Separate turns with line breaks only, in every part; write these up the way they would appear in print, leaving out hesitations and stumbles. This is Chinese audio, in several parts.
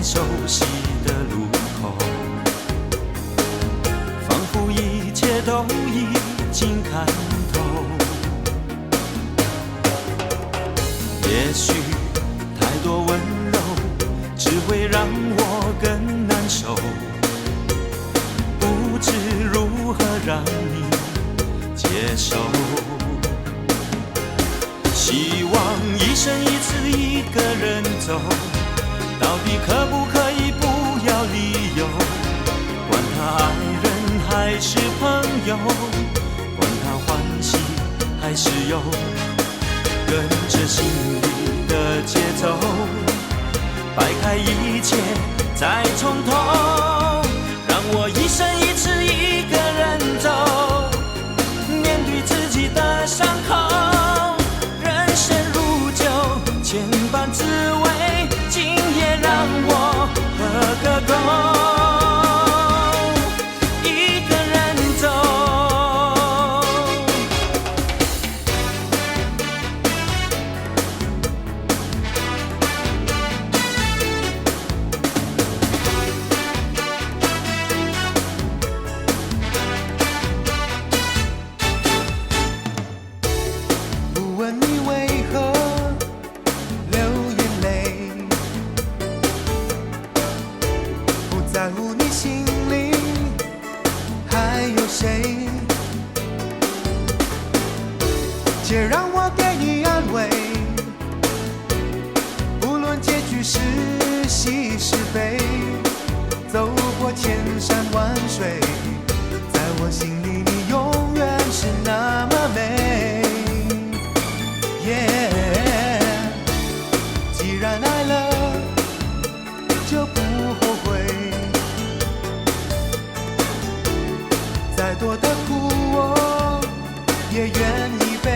熟悉的路口，仿佛一切都已经看透。也许太多温柔只会让我更难受，不知如何让你接受。希望一生一次一个人走，到底可不可以不要理由？管他爱人还是朋友，管他欢喜还是忧，跟着心里的节奏，摆开一切再从头，让我一生一次一个人走，面对自己的伤口，人生如酒，千般滋味，今夜让我喝个够。
且让我给你安慰，不论结局是喜是悲，走过千山万水，在我心里你永远是那么美。既然爱了，就不后悔，再多的苦我也愿意背。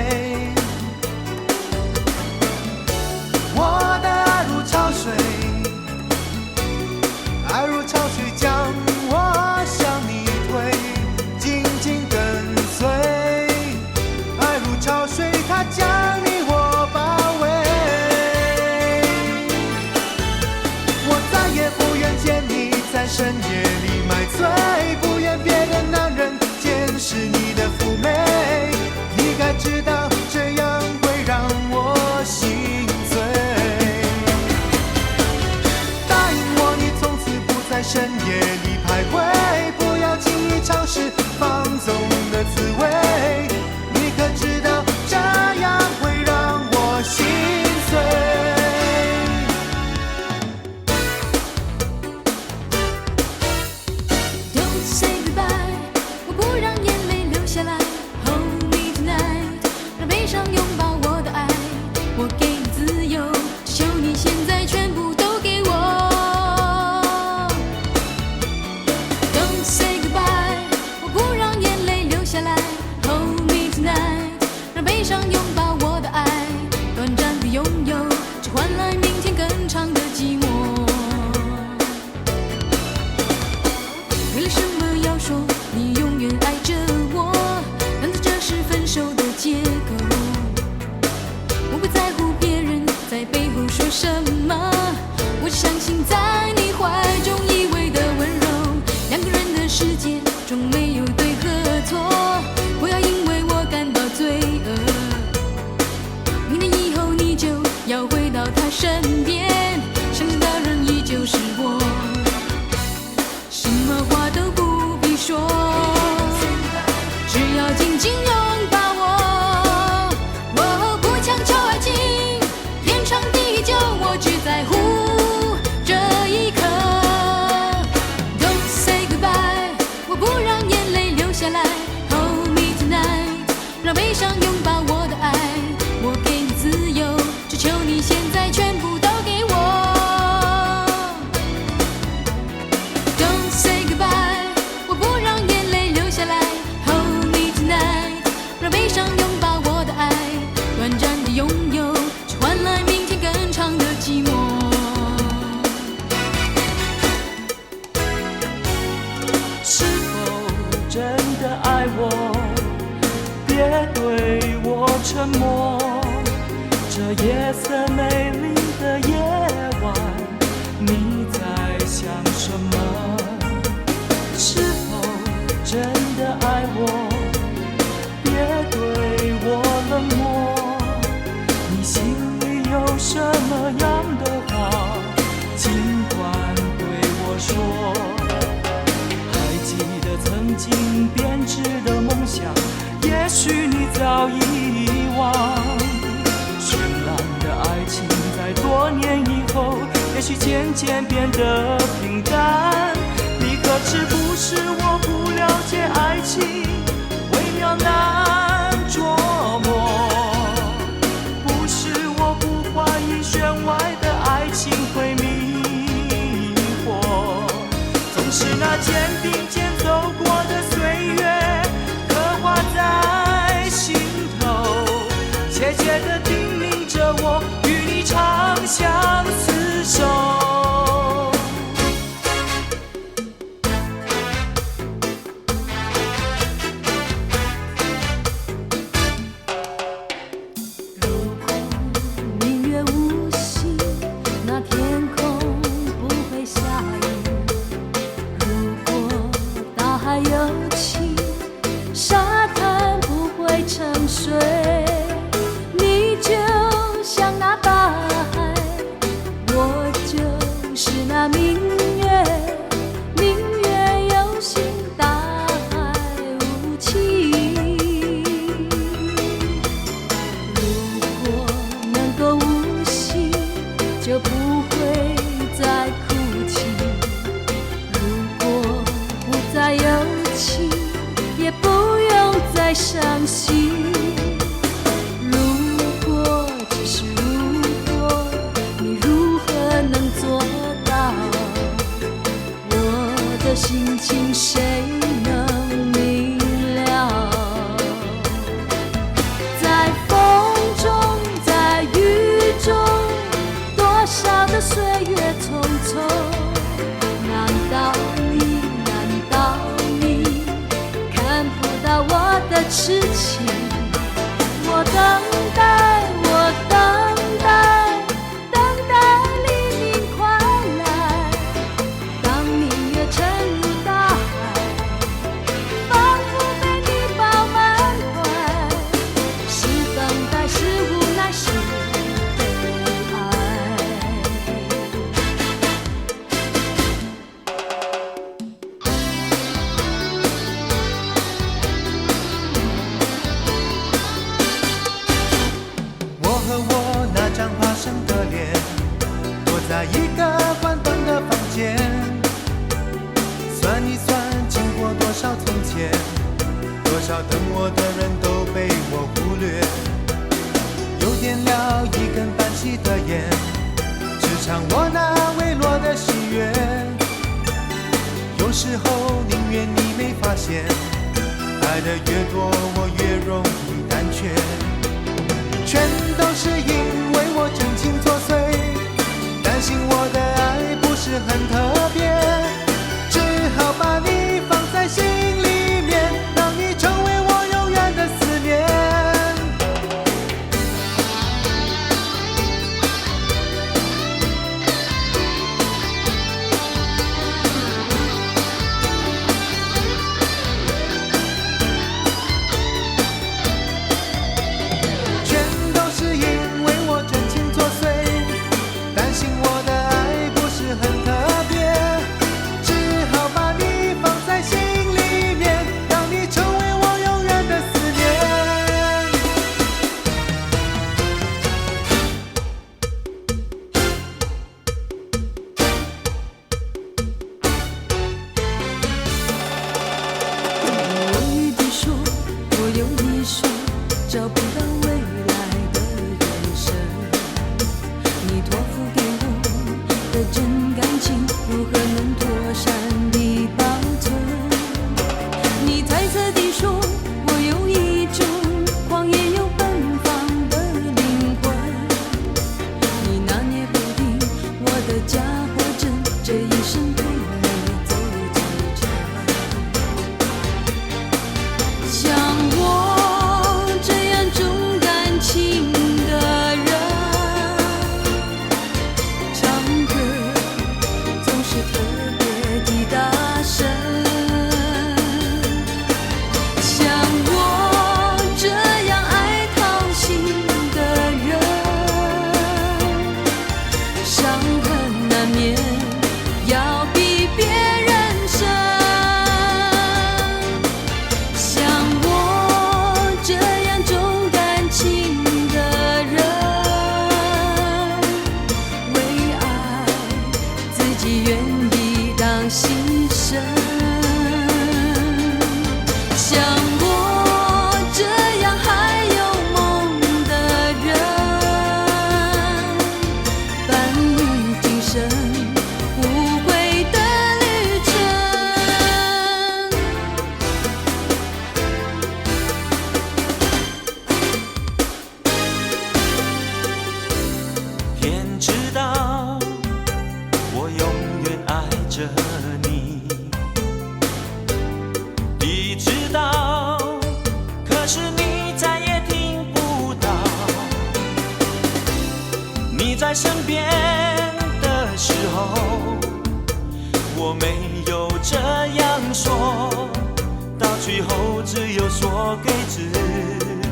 我的爱如潮水，爱如潮水将我向你推，紧紧跟随。爱如潮水，它将你我包围。我再也不愿见你在深夜里买醉，不愿别的男人见识你的妩媚。你该知道，这样会让我心碎。答应我，你从此不在深夜里徘徊，不要轻易尝试放纵的滋味。你可知道，这样会让我心碎。
身边
早遗忘。绚烂的爱情在多年以后，也许渐渐变得平淡。你可知不是我不了解爱情微妙难琢磨，不是我不怀疑弦外的爱情会迷惑，总是那肩并肩走过的岁月刻画在心头，切切地叮咛着我与你长相厮守。
你就像那大海，我就是那明月，明月有心，大海无情。如果能够无心，就不会再哭泣；如果不再有情，也不用再伤心。心情谁能明了？在风中，在雨中，多少的岁月匆匆。难道你看不到我的痴情？我等待，我等待。
在一个关灯的房间，算一算经过多少从前，多少等我的人都被我忽略，又点了一根半熄的烟，只唱我那微弱的喜悦。有时候宁愿你没发现，爱的越多我越容易胆怯，全都是因为我真情作祟，担心我的爱不是很特别，只好把你放在心里面，让你成为我永远的思念。
没有这样说，到最后只有说给自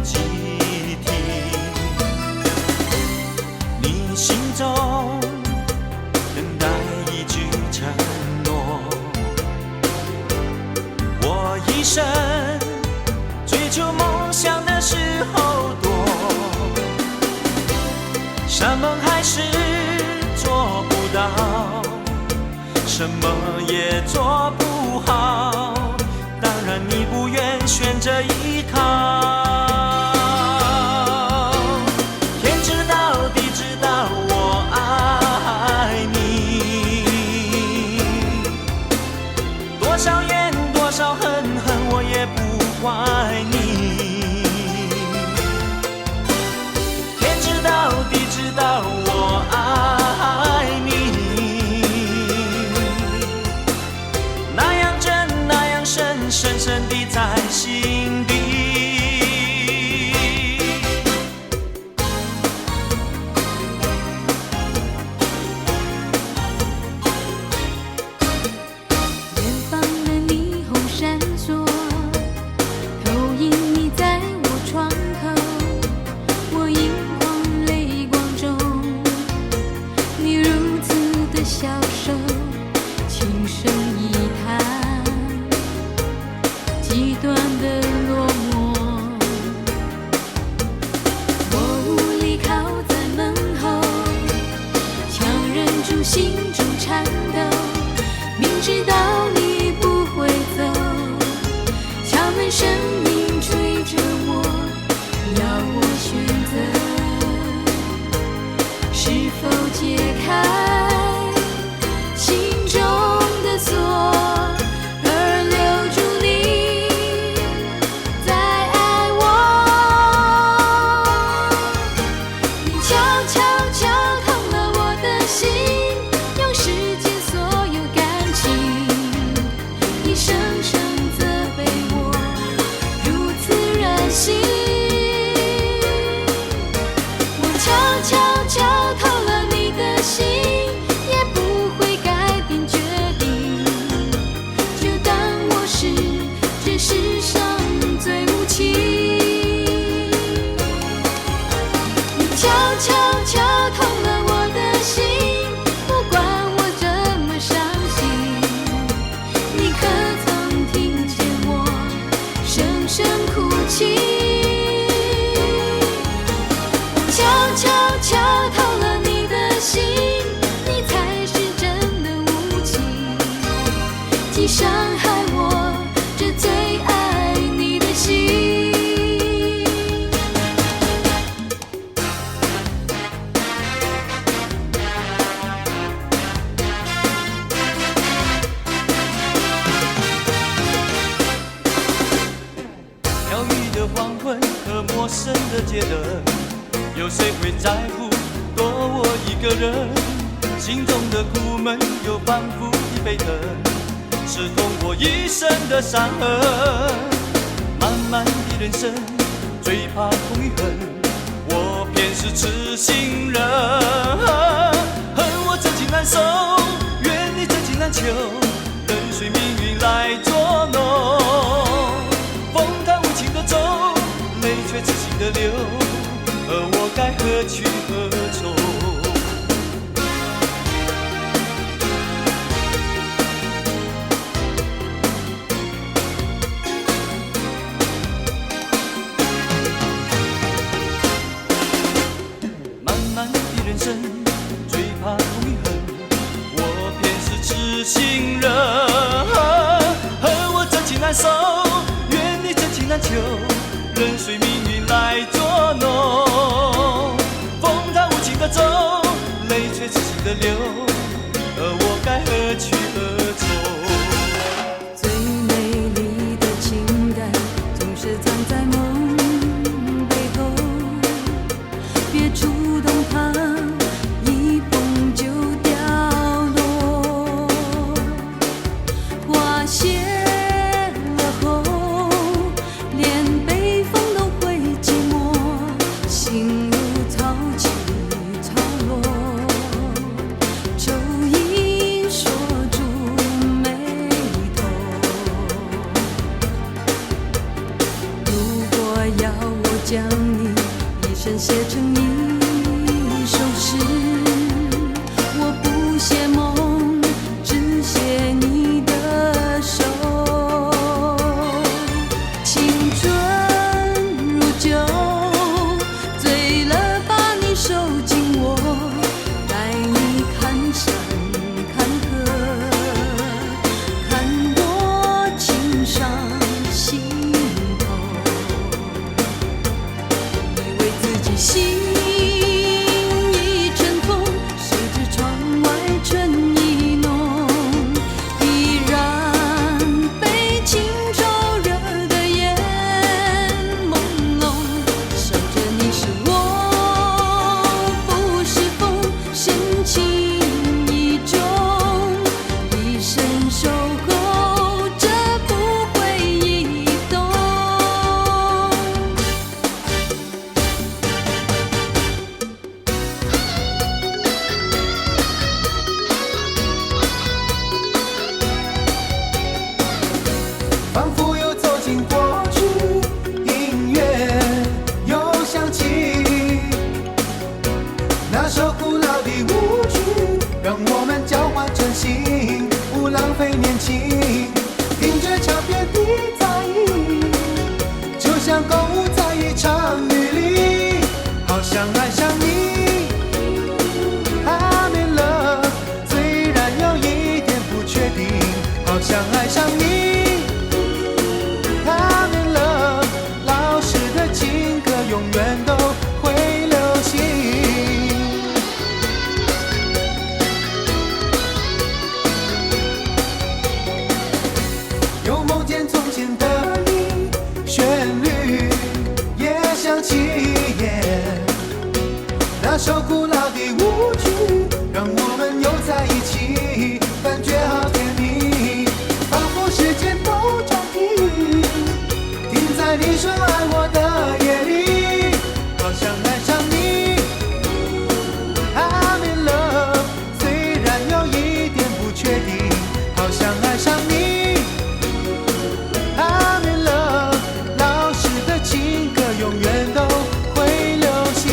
己听。你心中等待一句承诺，我一生追求梦想的时候多，山盟海誓做不到，什么也做不好，当然你不愿选择依靠。天知道地知道我爱你，多少怨多少恨，恨我也不怪你。天知道地知道我爱你，那样真那样深，深深地在心底。
远方的霓虹闪烁，投影你在我窗口，我眼眶泪光中，你如此的消瘦，轻声一叹，极端的落寞。我无力靠在门后，强忍住心中颤抖，明知道你不会走，敲门声音追着我，要我选择是否解开心中的锁，而留住你再爱我。你悄悄敲痛了我的心，用世间所有感情，你声声责备我如此任性。我悄悄敲透了你的心，也不会改变决定，就当我是这世上最无情。你悄悄敲痛了我的心，不管我这么伤心，你可曾听见我声声哭泣？悄悄敲透了你的心，你才是真的无情，既伤害我这最爱你的心。
飘逸的黄昏和陌生的街灯，有谁会在乎多我一个人？心中的苦闷又反复地沸腾，刺痛我一生的伤痕。漫漫的人生，最怕痛与恨，我偏是痴心人。恨我真情难收，怨你真情难求，任随命运来捉弄。风它无情的走，泪却痴心的流，而我该何去何从？漫漫的人生，最怕痛与恨，我偏是痴心人。恨我真情难收，怨你真情难求，任随命运来捉弄。风它无情的走，泪却痴心的流，而我该何去何从？
最美丽的情感总是藏在梦背后，别触动它，一碰就掉落。花谢了后，连北风都会寂寞，心如潮起潮落，愁写成一首诗。我不写梦，只写你的手。青春如酒，醉了把你收进我，带你看山看河，看我情上心头。以为自己心已成风，谁知窗外春意浓，依然被情灼热得眼朦胧。守着你是我，不是风，深情意重，一生守候，这不会移动。
仿佛又走进过去，音乐又响起，那首古老的舞曲，让我们交换真心，不浪费年轻。听着腔边的在意，就像购物在一场雨里，好想爱上你。I'm in love， 虽然有一点不确定，好想爱上你。I'm in love， 老式的情歌永远都会流行。又梦见从前的你，旋律也响起，那首古老的舞曲，让我们又在一起，感觉好甜蜜，仿佛时间都暂停，停在你说爱我的夜里，好想爱上你。I'm in love， 虽然有一点不确定，好想爱上你。I'm in love， 老式的情歌永远都会流行。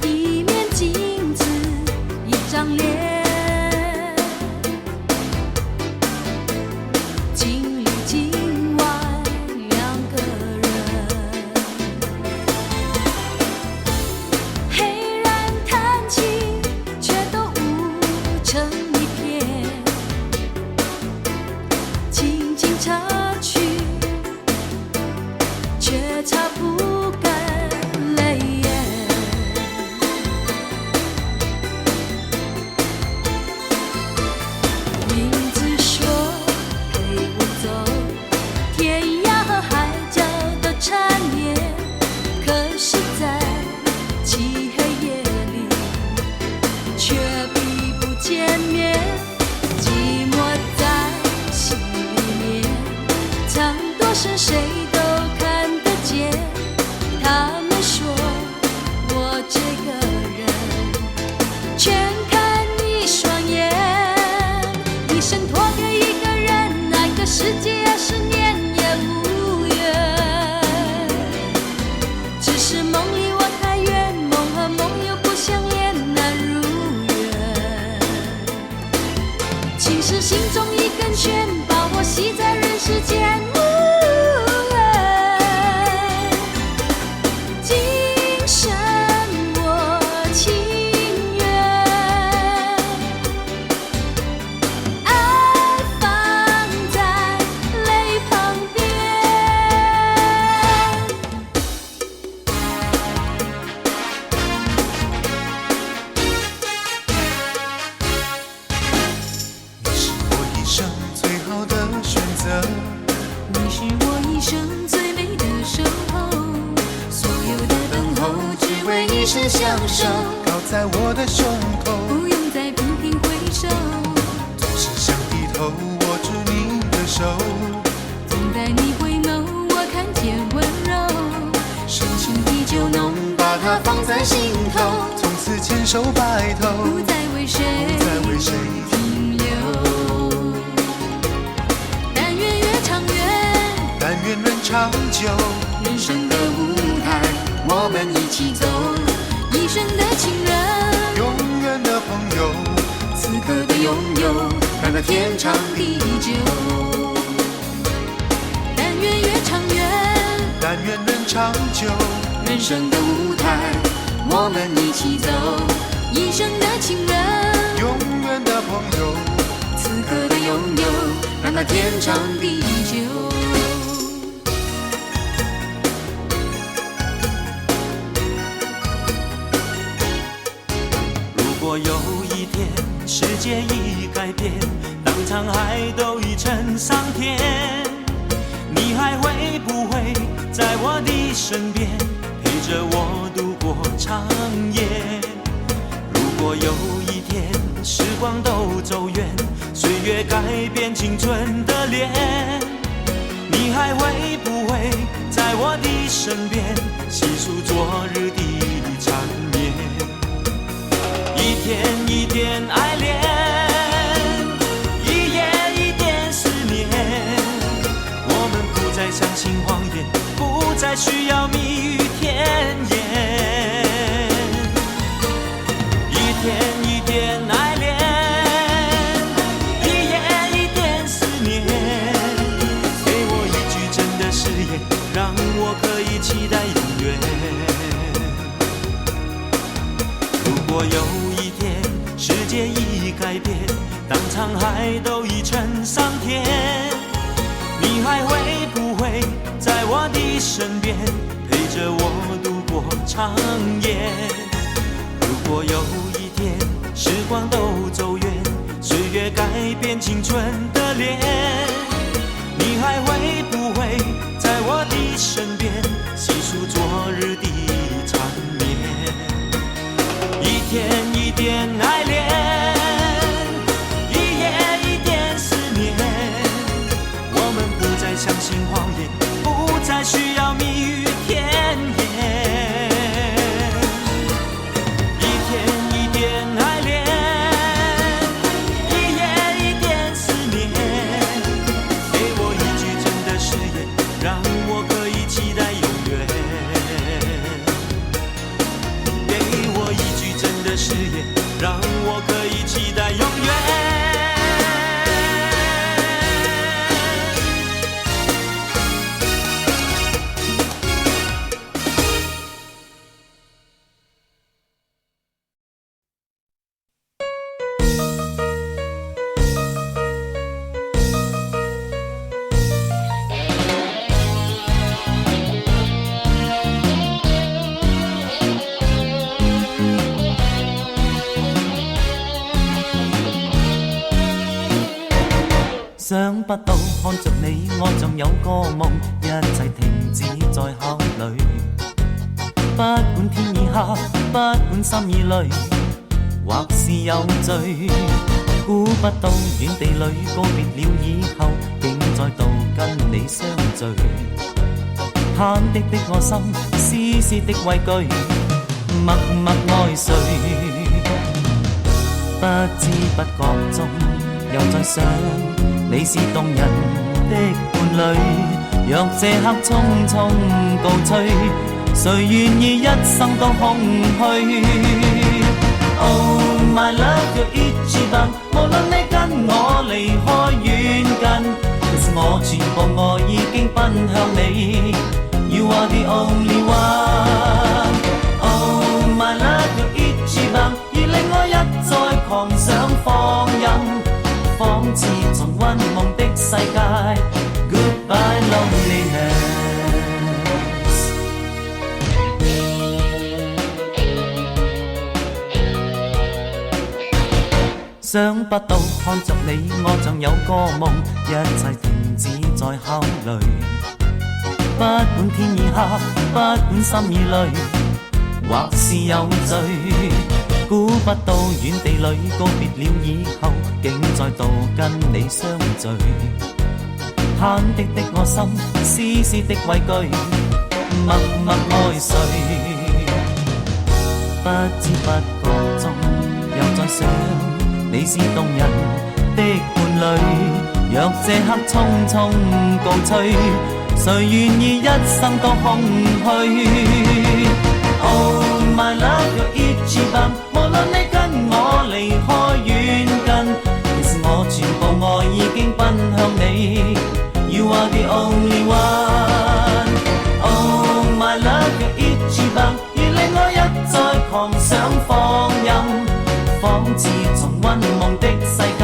一面镜子，一张脸，镜里镜外两个人，黑然叹气，却都捂成一片，轻轻擦去，却擦不干泪眼。名字说陪我走，天涯和海角的缠绵，可是在漆黑夜里，却避不见面。寂寞在心里面，藏多深谁都看得见。他们说我这个人，全看你双眼。一生托给一个人，爱个世界10年也无缘。只是梦离我太远，梦和梦又不相连，难如愿。情是心中一根弦，把我系在人世间。今生我情愿，爱放在泪旁边。
你是我一生最好的选择，
你是我一生最美的守候，所有的等候只为一生相守，
靠在我的胸口，
不用再频频回首，
总是想低头握住你的手，
总在你回眸我看见温柔，深情的酒浓把它放在心头，
从此牵手白头，
不再为谁停留。但愿越长越
长久。
人生的舞台，我们一起走，一生的情人，
永远的朋友，
此刻的拥有，让它天长地久。但愿越长远，
但愿能长久。
人生的舞台，我们一起走，一生的情人，
永远的朋友，
此刻的拥有，让它天长地久。
如果有一天世界已改变，当沧海都已成桑田，你还会不会在我的身边，陪着我度过长夜？如果有一天时光都走远，岁月改变青春的脸，你还会不会在我的身边，细数昨日的缠绵？一天一点爱恋，一夜一点思念，我们不再相信谎言，不再需要蜜语甜言。一天一点爱恋，一夜一点思念，给我一句真的誓言，让我可以期待永远。如果有一天世界已改变，当沧海都已成桑田，你还会不会在我的身边，陪着我度过长夜？如果有一天时光都走远，岁月改变青春的脸，你还会不会在我的身边，细数昨日的缠绵？一天一点爱恋，一夜一点思念，我们不再相信谎言，不再需要蜜语甜言。一天一点爱恋，一夜一点思念，给我一句真的誓言，让我可以期待永远。给我一句真的誓言，让我可以期待永远。
想不到看着你，我像有個夢，一切停止再考慮。不管天已黑，不管心已累，或是有罪。估不到遠地裏告別了以後，竟再度跟你相聚。忐忑的我心，絲絲的畏懼，默默愛誰？不知不覺中，又在想。你是動人的伴侶，若這刻匆匆告吹，誰願意一生都空虛 ？Oh my love， 若一直等，無論你跟我離開遠近，其實我全部愛已經奔向你 ，You are the only one。Oh my love， 若一直等，而令我一再狂想放任。仿似重溫夢的世界 Goodbye loneliness。 想不到看着你，我像有個夢，一切停止再考慮。不管天已黑，不管心已累，或是有罪。估不到遠地裏告別了以後，竟再度跟你相聚。忐忑的我心，絲絲的畏懼，默默愛誰？不知不覺中，又在想你是動人的伴侶。若這刻匆匆告吹，谁愿意一生都空虚 ？Oh my love， 若一次吧，無論你跟我離開遠近，其實我全部愛已經奔向你。You are the only one。Oh my love， 若一次吧，願令我一再狂想放任，仿似重溫夢的世界。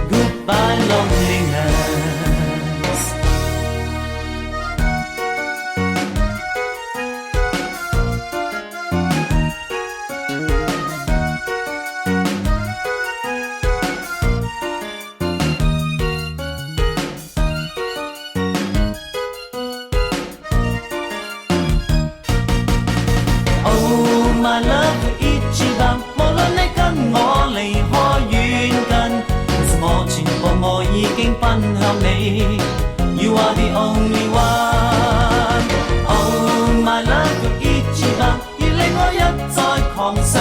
Goodbye loneliness。Oh my love， 一次吧，無論你跟我離開遠近，其實我全部愛已經奔向你。You are the only one。Oh my love， 一次吧，願令我一再狂想。